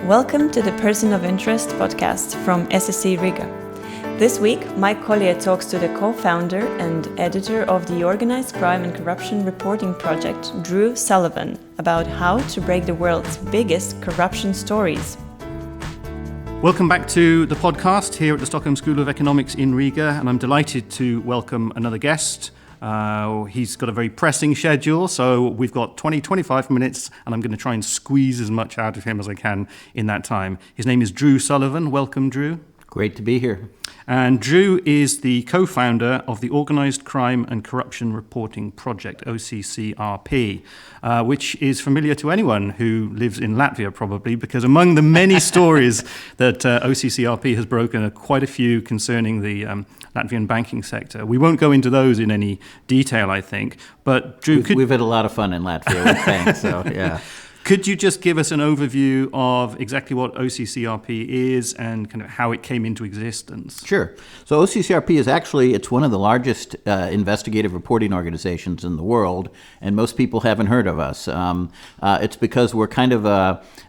Welcome to the Person of Interest podcast from SSC Riga. This week, Mike Collier talks to the co-founder and editor of the Organized Crime and Corruption Reporting project, Drew Sullivan, about how to break the world's biggest corruption stories. Welcome back to the podcast here at the Stockholm School of Economics in Riga, and I'm delighted to welcome another guest. He's got a very pressing schedule, so we've got 25 minutes, and I'm going to try and squeeze as much out of him as I can in that time. His name is Drew Sullivan. Welcome, Drew. Great to be here. And Drew is the co-founder of the Organized Crime and Corruption Reporting project, OCCRP, which is familiar to anyone who lives in Latvia, probably, because among the many stories that OCCRP has broken are quite a few concerning the Latvian banking sector. We won't go into those in any detail, I think, but Drew... We've had a lot of fun in Latvia with banks, so yeah. Could you just give us an overview of exactly what OCCRP is and kind of how it came into existence? Sure. So OCCRP is actually, it's one of the largest investigative reporting organizations in the world, and most people haven't heard of us. It's because we're kind of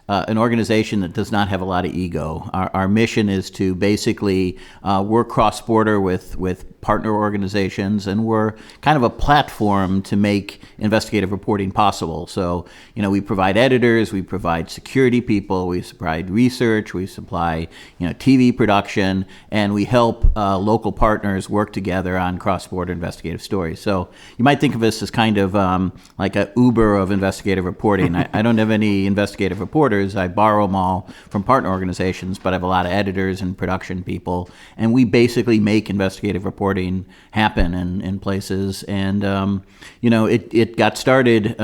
an organization that does not have a lot of ego. Our mission is to basically work cross-border with partner organizations, and we're kind of a platform to make investigative reporting possible. So, we provide editors, we provide security people, we provide research, we supply, TV production, and we help local partners work together on cross-border investigative stories. So you might think of us as kind of like a Uber of investigative reporting. I don't have any investigative reporters. I borrow them all from partner organizations, but I have a lot of editors and production people, and we basically make investigative reporting happen in places. And it got started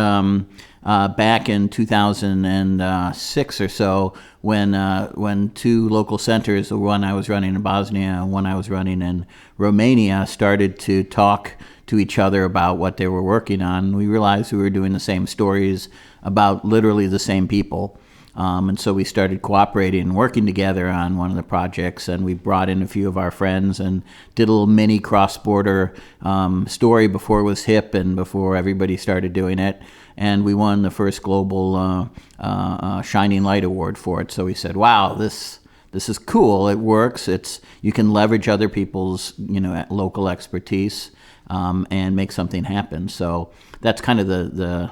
back in 2006 or so when two local centers, the one I was running in Bosnia and one I was running in Romania, started to talk to each other about what they were working on. We realized we were doing the same stories about literally the same people. And so we started cooperating and working together on one of the projects, and we brought in a few of our friends and did a little mini cross-border story before it was hip and before everybody started doing it. And we won the first global Shining Light Award for it. So we said, wow, this is cool. It works. You can leverage other people's local expertise and make something happen. So that's kind of the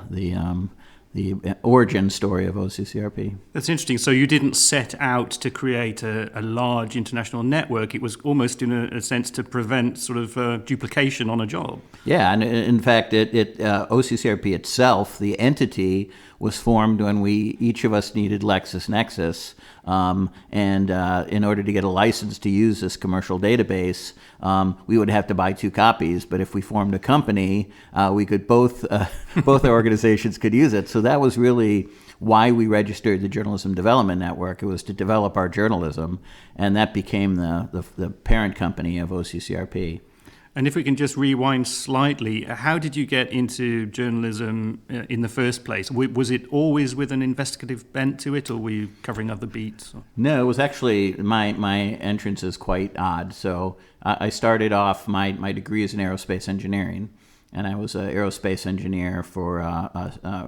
origin story of OCCRP. That's interesting. So you didn't set out to create a large international network. It was almost, in a sense, to prevent sort of duplication on a job. Yeah, and in fact, OCCRP itself, the entity, was formed when each of us needed LexisNexis. And in order to get a license to use this commercial database, we would have to buy 2 copies. But if we formed a company, we could both our organizations could use it. So that was really why we registered the Journalism Development Network. It was to develop our journalism, and that became the parent company of OCCRP. And if we can just rewind slightly, how did you get into journalism in the first place? Was it always with an investigative bent to it, or were you covering other beats? No, it was actually, my entrance is quite odd. So I started off, my degree is in aerospace engineering, and I was an aerospace engineer for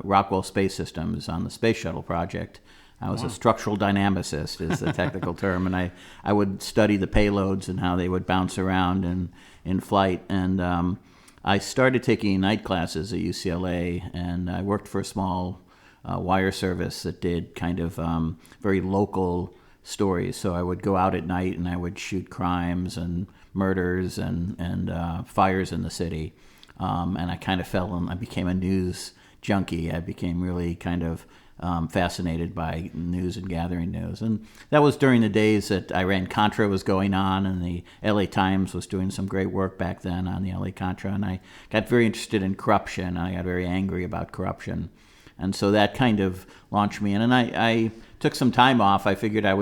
Rockwell Space Systems on the Space Shuttle project. I was a structural dynamicist is the technical term, and I would study the payloads and how they would bounce around in flight. And I started taking night classes at UCLA, and I worked for a small wire service that did kind of very local stories. So I would go out at night and I would shoot crimes and murders and fires in the city. And I kind of I became a news junkie. I became really kind of fascinated by news and gathering news. And that was during the days that Iran-Contra was going on, and the LA Times was doing some great work back then on the LA-Contra. And I got very interested in corruption. I got very angry about corruption. And so that kind of launched me in. And I took some time off. I figured it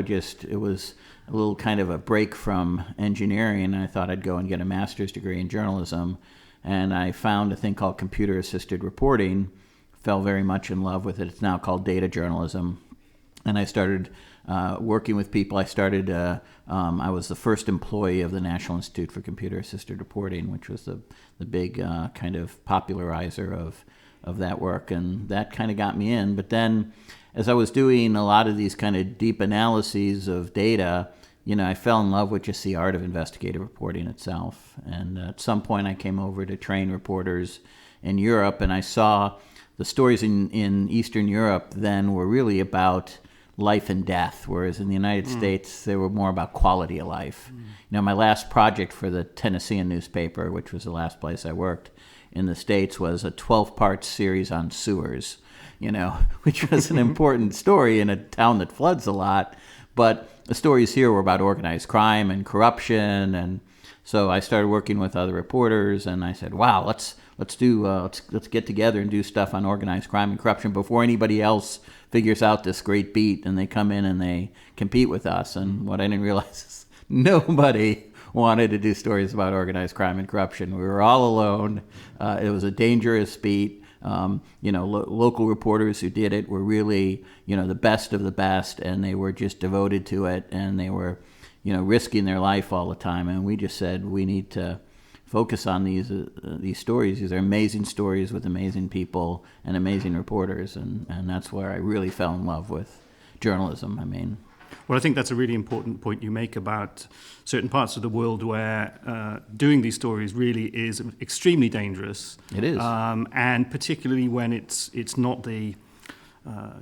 was a little kind of a break from engineering. I thought I'd go and get a master's degree in journalism. And I found a thing called computer-assisted reporting, fell very much in love with it. It's now called data journalism. And I started working with people. I was the first employee of the National Institute for Computer-Assisted Reporting, which was the big kind of popularizer of that work. And that kind of got me in. But then as I was doing a lot of these kind of deep analyses of data, I fell in love with just the art of investigative reporting itself. And at some point I came over to train reporters in Europe, and I saw the stories in Eastern Europe then were really about life and death, whereas in the United States, they were more about quality of life. My last project for the Tennessean newspaper, which was the last place I worked in the States, was a 12-part series on sewers, which was an important story in a town that floods a lot. But the stories here were about organized crime and corruption, and so I started working with other reporters, and I said, "Wow, let's get together and do stuff on organized crime and corruption before anybody else figures out this great beat, and they come in and they compete with us." And what I didn't realize is nobody wanted to do stories about organized crime and corruption. We were all alone. It was a dangerous beat. Local reporters who did it were really, the best of the best, and they were just devoted to it, and they were, risking their life all the time. And we just said, we need to focus on these stories. These are amazing stories with amazing people and amazing reporters, and that's where I really fell in love with journalism. Well, I think that's a really important point you make about certain parts of the world where doing these stories really is extremely dangerous. It is. And particularly when it's not the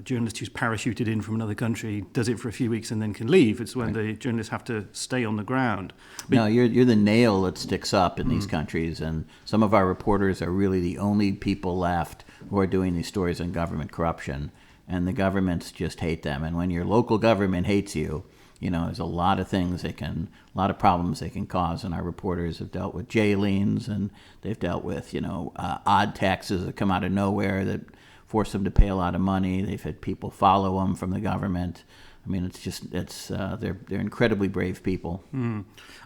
journalist who's parachuted in from another country, does it for a few weeks and then can leave. It's when the journalists have to stay on the ground. But no, you're the nail that sticks up in these countries, and some of our reporters are really the only people left who are doing these stories on government corruption. And the governments just hate them. And when your local government hates you, there's a lot of things a lot of problems they can cause. And our reporters have dealt with jailings, and they've dealt with, odd taxes that come out of nowhere that force them to pay a lot of money. They've had people follow them from the government. They're incredibly brave people.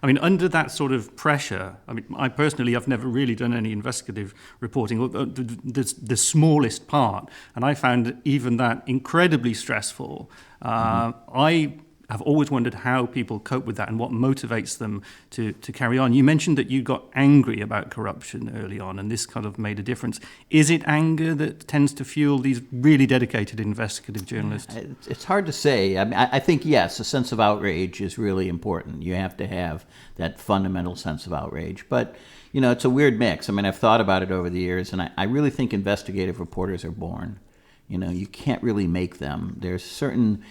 Under that sort of pressure, I personally, I've never really done any investigative reporting, the smallest part, and I found even that incredibly stressful. I have always wondered how people cope with that and what motivates them to carry on. You mentioned that you got angry about corruption early on, and this kind of made a difference. Is it anger that tends to fuel these really dedicated investigative journalists? It's hard to say. I think, yes, a sense of outrage is really important. You have to have that fundamental sense of outrage. But, it's a weird mix. I've thought about it over the years, and I really think investigative reporters are born. You can't really make them. There's certain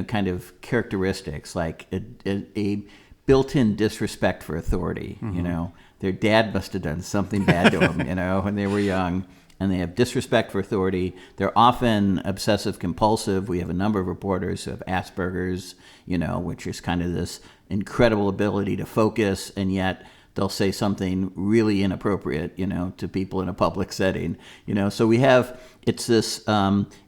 kind of characteristics, like a built-in disrespect for authority. Their dad must have done something bad to them, when they were young, and they have disrespect for authority. They're often obsessive-compulsive. We have a number of reporters who have Asperger's, which is kind of this incredible ability to focus, and yet they'll say something really inappropriate, to people in a public setting. So we have, it's this,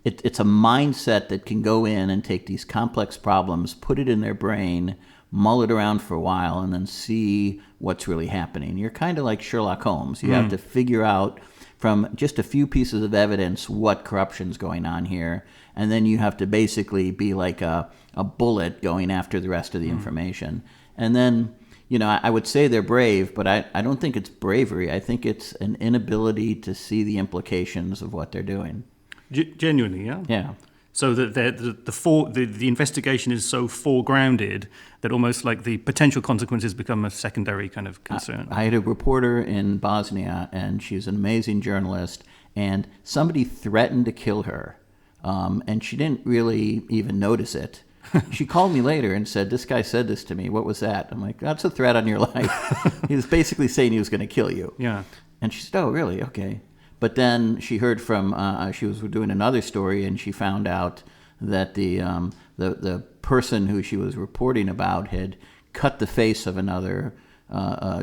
it's a mindset that can go in and take these complex problems, put it in their brain, mull it around for a while, and then see what's really happening. You're kind of like Sherlock Holmes. You have to figure out from just a few pieces of evidence what corruption's going on here, and then you have to basically be like a bullet going after the rest of the information. And then, I would say they're brave, but I don't think it's bravery. I think it's an inability to see the implications of what they're doing. Genuinely, yeah? Yeah. So that the investigation is so foregrounded that almost like the potential consequences become a secondary kind of concern. I had a reporter in Bosnia, and she's an amazing journalist, and somebody threatened to kill her, and she didn't really even notice it. She called me later and said, "This guy said this to me. What was that?" I'm like, "That's a threat on your life." He was basically saying he was going to kill you. Yeah. And she said, "Oh, really? Okay." But then she heard from, she was doing another story, and she found out that the person who she was reporting about had cut the face of another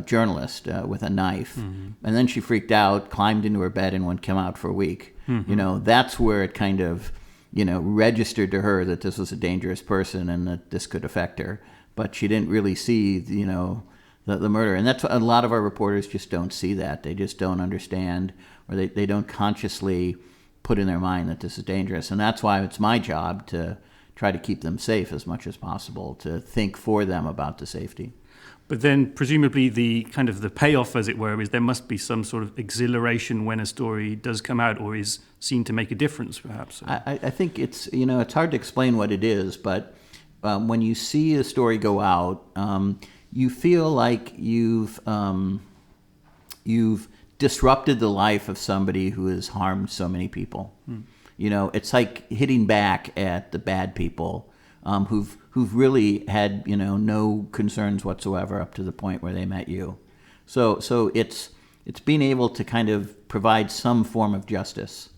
journalist with a knife. And then she freaked out, climbed into her bed, and wouldn't come out for a week. That's where it kind of, registered to her that this was a dangerous person and that this could affect her. But she didn't really see, the murder. And that's what a lot of our reporters just don't see that. They just don't understand, or they don't consciously put in their mind that this is dangerous. And that's why it's my job to try to keep them safe as much as possible, to think for them about the safety. But then presumably the kind of the payoff, as it were, is there must be some sort of exhilaration when a story does come out or is seen to make a difference, perhaps. I think it's hard to explain what it is, but when you see a story go out, you feel like you've disrupted the life of somebody who has harmed so many people. It's like hitting back at the bad people who've really had no concerns whatsoever up to the point where they met you. So it's being able to kind of provide some form of justice,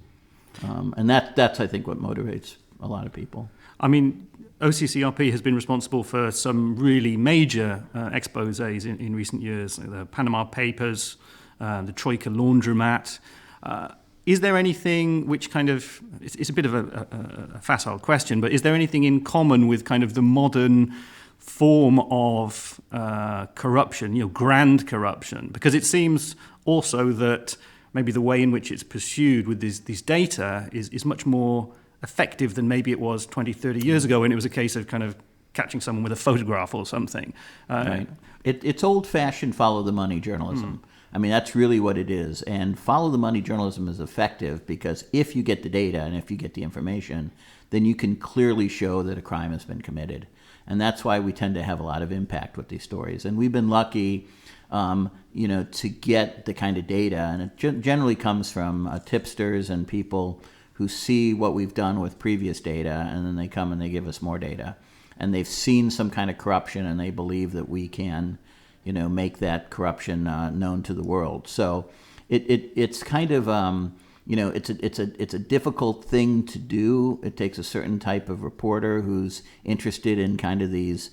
and that's I think what motivates a lot of people. I mean, OCCRP has been responsible for some really major exposés in recent years, the Panama Papers, the Troika laundromat. Is there anything which kind of, it's a bit of a facile question, but is there anything in common with kind of the modern form of corruption, grand corruption? Because it seems also that maybe the way in which it's pursued with these data is much more effective than maybe it was 20, 30 years ago when it was a case of kind of catching someone with a photograph or something. Right. It's old-fashioned follow-the-money journalism. I mean, that's really what it is. And follow-the-money journalism is effective because if you get the data and if you get the information, then you can clearly show that a crime has been committed. And that's why we tend to have a lot of impact with these stories. And we've been lucky, to get the kind of data. And it generally comes from tipsters and people who see what we've done with previous data, and then they come and they give us more data. And they've seen some kind of corruption, and they believe that we can make that corruption known to the world. So it's kind of it's a difficult thing to do. It takes a certain type of reporter who's interested in kind of these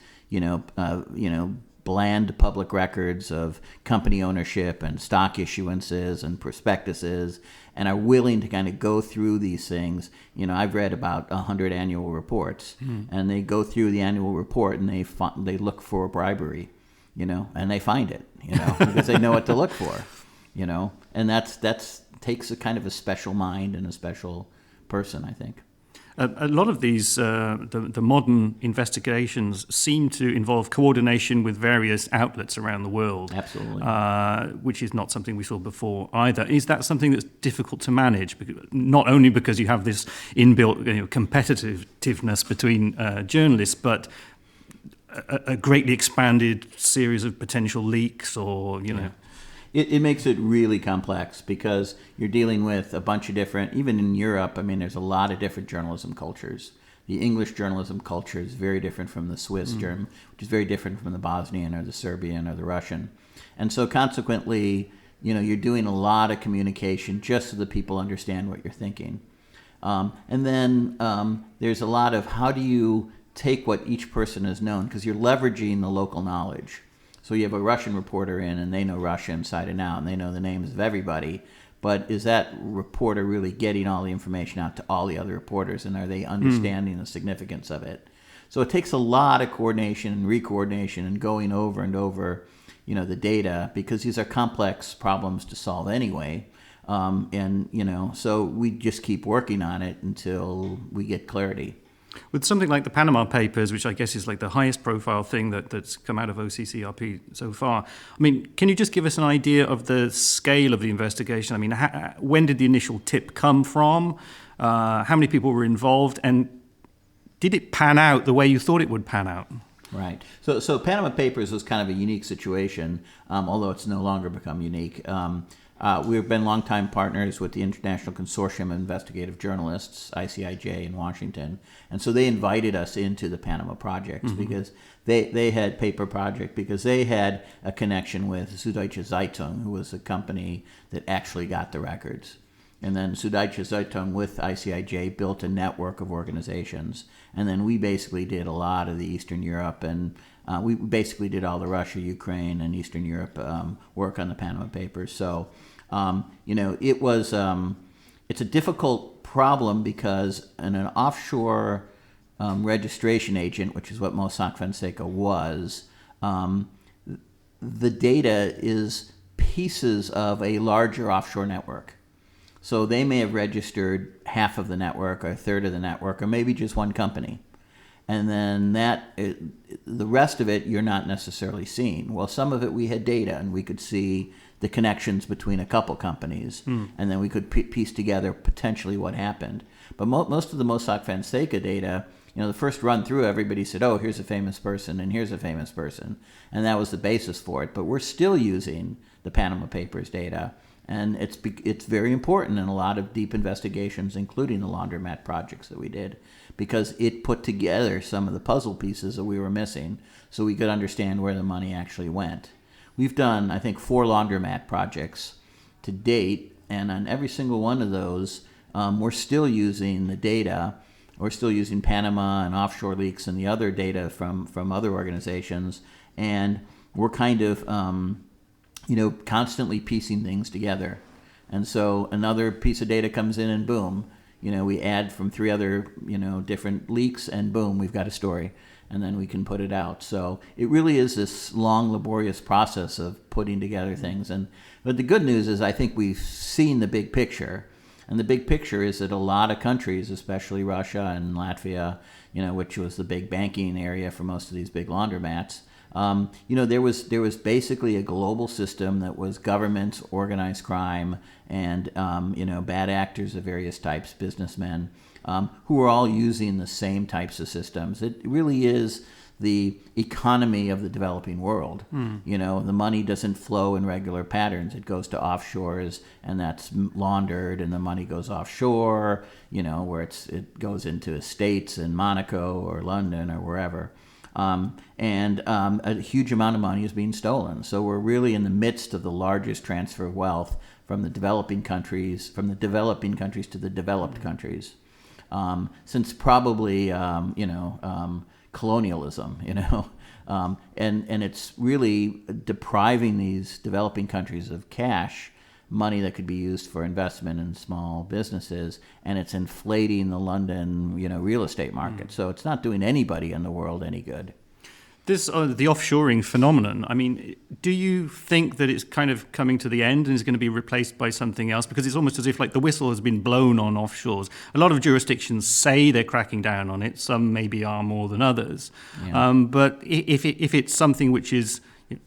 bland public records of company ownership and stock issuances and prospectuses, and are willing to kind of go through these things. I've read about 100 annual reports, and they go through the annual report and they look for bribery. And they find it, because they know what to look for, and that's takes a kind of a special mind and a special person, I think. A lot of these, the modern investigations seem to involve coordination with various outlets around the world. Absolutely. Which is not something we saw before either. Is that something that's difficult to manage? Not only because you have this inbuilt competitiveness between journalists, but a greatly expanded series of potential leaks or. It makes it really complex because you're dealing with a bunch of different, even in Europe, I mean, there's a lot of different journalism cultures. The English journalism culture is very different from the Swiss German, which is very different from the Bosnian or the Serbian or the Russian. And so consequently, you're doing a lot of communication just so that people understand what you're thinking. And then there's a lot of how do you take what each person has known, because you're leveraging the local knowledge. So you have a Russian reporter in, and they know Russia inside and out, and they know the names of everybody. But is that reporter really getting all the information out to all the other reporters, and are they understanding the significance of it? So it takes a lot of coordination and re-coordination and going over and over, the data, because these are complex problems to solve anyway. So we just keep working on it until we get clarity. With something like the Panama Papers, which I guess is like the highest profile thing that's come out of OCCRP so far, I mean, can you just give us an idea of the scale of the investigation? I mean, when did the initial tip come from? How many people were involved? And did it pan out the way you thought it would pan out? Right. So Panama Papers was kind of a unique situation, although it's no longer become unique. We've been longtime partners with the International Consortium of Investigative Journalists, ICIJ, in Washington. And so they invited us into the Panama projects because they had paper project, because they had a connection with Süddeutsche Zeitung, who was a company that actually got the records. And then Süddeutsche Zeitung with ICIJ built a network of organizations. And then we basically did a lot of the Eastern Europe, and we basically did all the Russia, Ukraine, and Eastern Europe work on the Panama Papers. So, it was, it's a difficult problem because in an offshore registration agent, which is what Mossack Fonseca was, the data is pieces of a larger offshore network. So they may have registered half of the network or a third of the network or maybe just one company. and then the rest of it you're not necessarily seeing. Well, some of it we had data, and we could see the connections between a couple companies, and then we could piece together potentially what happened. But most of the Mossack Fonseca data, the first run through, everybody said, oh, here's a famous person and here's a famous person, and that was the basis for it. But we're still using the Panama Papers data, and it's very important in a lot of deep investigations, including the laundromat projects that we did, because it put together some of the puzzle pieces that we were missing so we could understand where the money actually went. We've done, I think, 4 laundromat projects to date, and on every single one of those, we're still using the data. We're still using Panama and offshore leaks and the other data from other organizations, and we're kind of constantly piecing things together. And so another piece of data comes in, and boom, we add from 3 other different leaks, and boom, we've got a story, and then we can put it out. So it really is this long, laborious process of putting together things. But the good news is I think we've seen the big picture. And the big picture is that a lot of countries, especially Russia and Latvia, which was the big banking area for most of these big laundromats, there was basically a global system that was governments, organized crime, and bad actors of various types, businessmen, who were all using the same types of systems. It really is the economy of the developing world. The money doesn't flow in regular patterns. It goes to offshores, and that's laundered, and the money goes offshore, where it goes into estates in Monaco or London or wherever. And a huge amount of money is being stolen. So we're really in the midst of the largest transfer of wealth from the developing countries to the developed countries. Since probably, colonialism, and it's really depriving these developing countries of cash, money that could be used for investment in small businesses, and it's inflating the London, real estate market. So it's not doing anybody in the world any good. This the offshoring phenomenon, I mean, do you think that it's kind of coming to the end and is going to be replaced by something else? Because it's almost as if like the whistle has been blown on offshores. A lot of jurisdictions say they're cracking down on it. Some maybe are more than others. Yeah. But if it's something which is,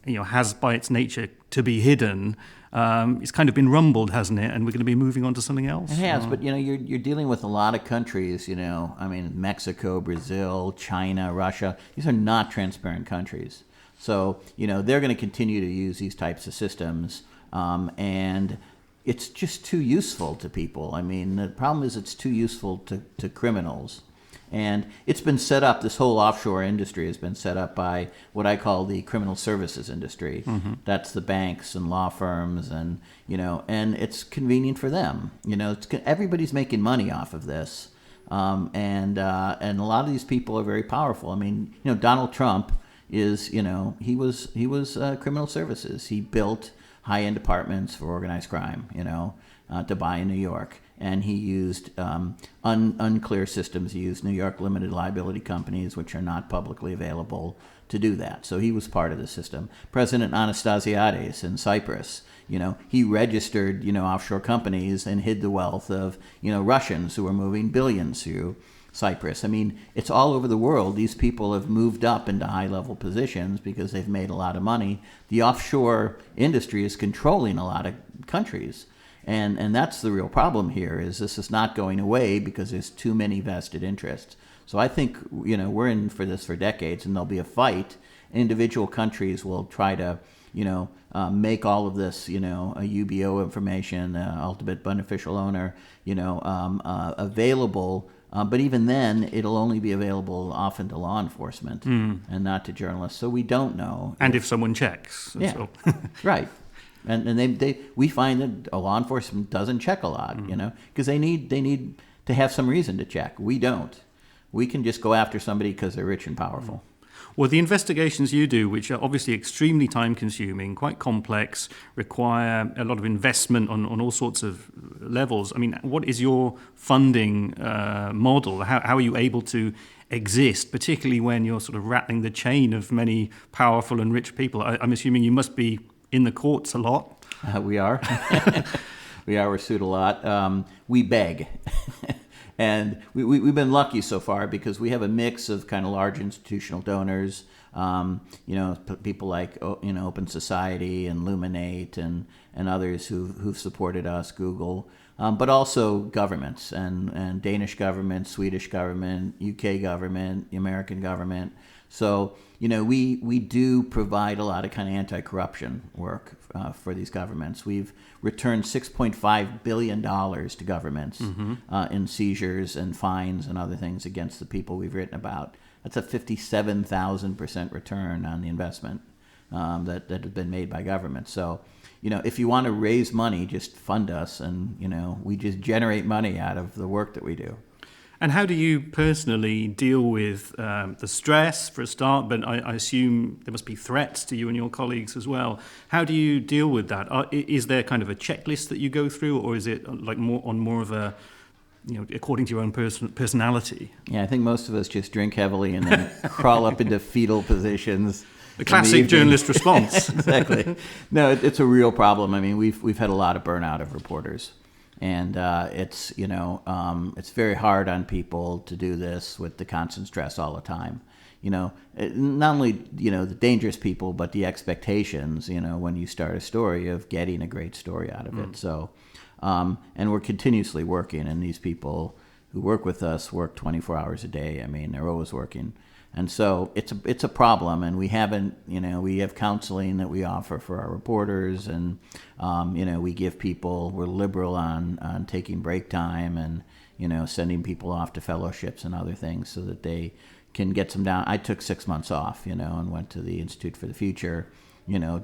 has by its nature to be hidden, it's kind of been rumbled, hasn't it? And we're going to be moving on to something else. It has, but you're dealing with a lot of countries. Mexico, Brazil, China, Russia. These are not transparent countries, so they're going to continue to use these types of systems, and it's just too useful to people. I mean, the problem is it's too useful to criminals. And it's been set up, this whole offshore industry has been set up by what I call the criminal services industry. Mm-hmm. That's the banks and law firms, and and it's convenient for them. Everybody's making money off of this, and a lot of these people are very powerful. I mean, Donald Trump is, he was criminal services. He built high-end apartments for organized crime, to buy in New York. And he used unclear systems. He used New York limited liability companies, which are not publicly available, to do that. So he was part of the system. President Anastasiades in Cyprus, he registered, offshore companies and hid the wealth of, Russians who were moving billions through Cyprus. I mean, it's all over the world. These people have moved up into high-level positions because they've made a lot of money. The offshore industry is controlling a lot of countries. And that's the real problem here, is this is not going away because there's too many vested interests. So I think, we're in for this for decades, and there'll be a fight. Individual countries will try to, make all of this, a UBO information, ultimate beneficial owner, available. But even then, it'll only be available often to law enforcement and not to journalists. So we don't know. And if someone checks. Yeah, so. Right. And we find that law enforcement doesn't check a lot, because they need to have some reason to check. We don't. We can just go after somebody because they're rich and powerful. Well, the investigations you do, which are obviously extremely time-consuming, quite complex, require a lot of investment on all sorts of levels. I mean, what is your funding model? How are you able to exist, particularly when you're sort of rattling the chain of many powerful and rich people? I'm assuming you must be in the courts a lot. We are. We're sued a lot. We beg. And we've been lucky so far because we have a mix of kind of large institutional donors, people like Open Society and Luminate and others who've supported us, Google, but also governments and Danish government, Swedish government, UK government, the American government. So we do provide a lot of kind of anti-corruption work for these governments. We've returned $6.5 billion to governments in seizures and fines and other things against the people we've written about. That's a 57,000% return on the investment that has been made by governments. So, if you want to raise money, just fund us, and we just generate money out of the work that we do. And how do you personally deal with the stress, for a start, but I assume there must be threats to you and your colleagues as well. How do you deal with that? Is there kind of a checklist that you go through, or is it like more of a, according to your own personality? Yeah, I think most of us just drink heavily and then crawl up into fetal positions. The classic journalist response. Exactly. No, it's a real problem. I mean, we've had a lot of burnout of reporters. And it's very hard on people to do this with the constant stress all the time. Not only the dangerous people, but the expectations. When you start a story of getting a great story out of it. So, and we're continuously working, and these people who work with us work 24 hours a day. I mean, they're always working. And so it's a problem, and we have counseling that we offer for our reporters, and we give people, we're liberal on taking break time, and sending people off to fellowships and other things so that they can get some down. I took 6 months off, and went to the Institute for the Future,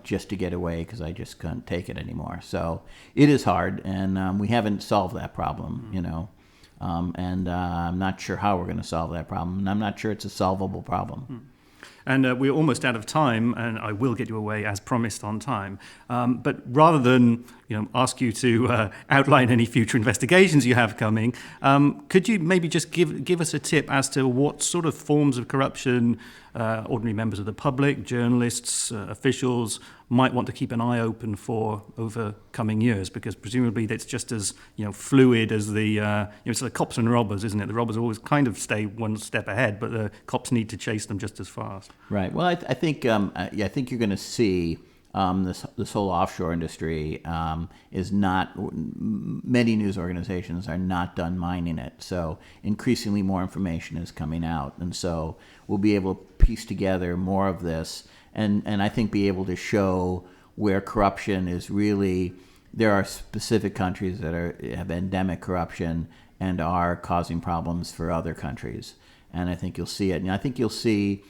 just to get away because I just couldn't take it anymore. So it is hard, and we haven't solved that problem, and I'm not sure how we're going to solve that problem, and I'm not sure it's a solvable problem. And we're almost out of time, and I will get you away as promised on time. But rather than ask you to outline any future investigations you have coming, could you maybe just give us a tip as to what sort of forms of corruption ordinary members of the public, journalists, officials might want to keep an eye open for over coming years? Because presumably it's just as fluid as the it's like cops and robbers, isn't it? The robbers always kind of stay one step ahead, but the cops need to chase them just as fast. Right. Well, I think I think you're going to see this whole offshore industry is not. Many news organizations are not done mining it, so increasingly more information is coming out, and so we'll be able to piece together more of this, and I think be able to show where corruption is really. There are specific countries that have endemic corruption and are causing problems for other countries, and I think you'll see it. And I think you'll see,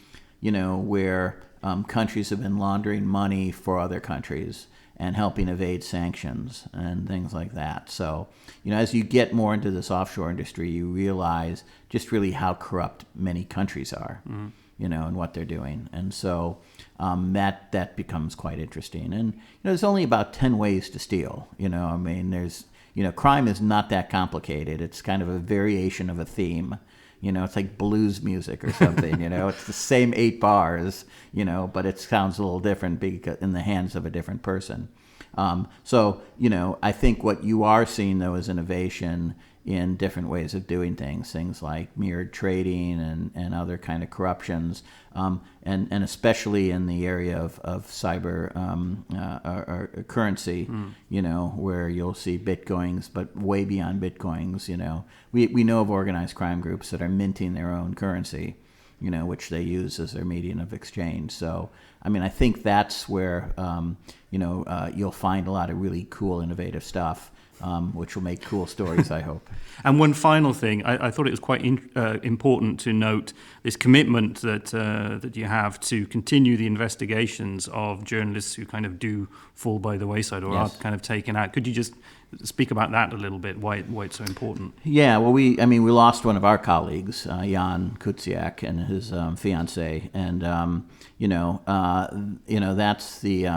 where countries have been laundering money for other countries and helping evade sanctions and things like that. So, as you get more into this offshore industry, you realize just really how corrupt many countries are, and what they're doing. And so that becomes quite interesting. And there's only about 10 ways to steal. There's crime is not that complicated. It's kind of a variation of a theme. It's like blues music or something, it's the same 8 bars, but it sounds a little different in the hands of a different person. So, I think what you are seeing, though, is innovation in different ways of doing things like mirrored trading and other kind of corruptions, and especially in the area of cyber or currency, where you'll see bitcoins, but way beyond bitcoins. We know of organized crime groups that are minting their own currency, which they use as their medium of exchange. So, I think that's where you'll find a lot of really cool, innovative stuff. Which will make cool stories, I hope. And one final thing, I thought it was quite important to note this commitment that you have to continue the investigations of journalists who kind of do fall by the wayside or Yes. are kind of taken out. Could you just speak about that a little bit, why it's so important? Yeah, well, we lost one of our colleagues, Jan Kuciak, and his fiancée, and that's the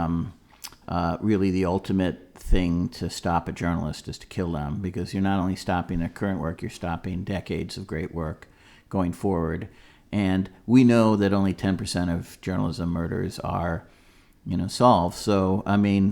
really the ultimate thing to stop a journalist is to kill them, because you're not only stopping their current work, you're stopping decades of great work going forward. And we know that only 10% of journalism murders are, solved. So,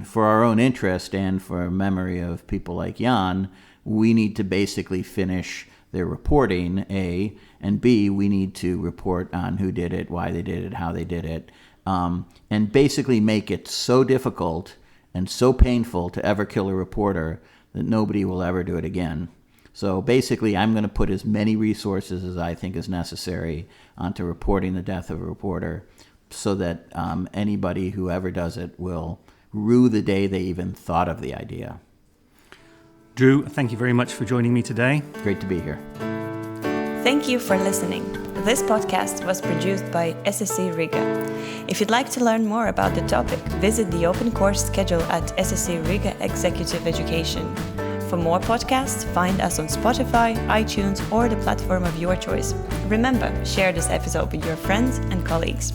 for our own interest and for memory of people like Jan, we need to basically finish their reporting, A, and B, we need to report on who did it, why they did it, how they did it, and basically make it so difficult and so painful to ever kill a reporter that nobody will ever do it again. So basically, I'm going to put as many resources as I think is necessary onto reporting the death of a reporter so that anybody who ever does it will rue the day they even thought of the idea. Drew, thank you very much for joining me today. Great to be here. Thank you for listening. This podcast was produced by SSC Riga. If you'd like to learn more about the topic, visit the open course schedule at SSC Riga Executive Education. For more podcasts, find us on Spotify, iTunes, or the platform of your choice. Remember, share this episode with your friends and colleagues.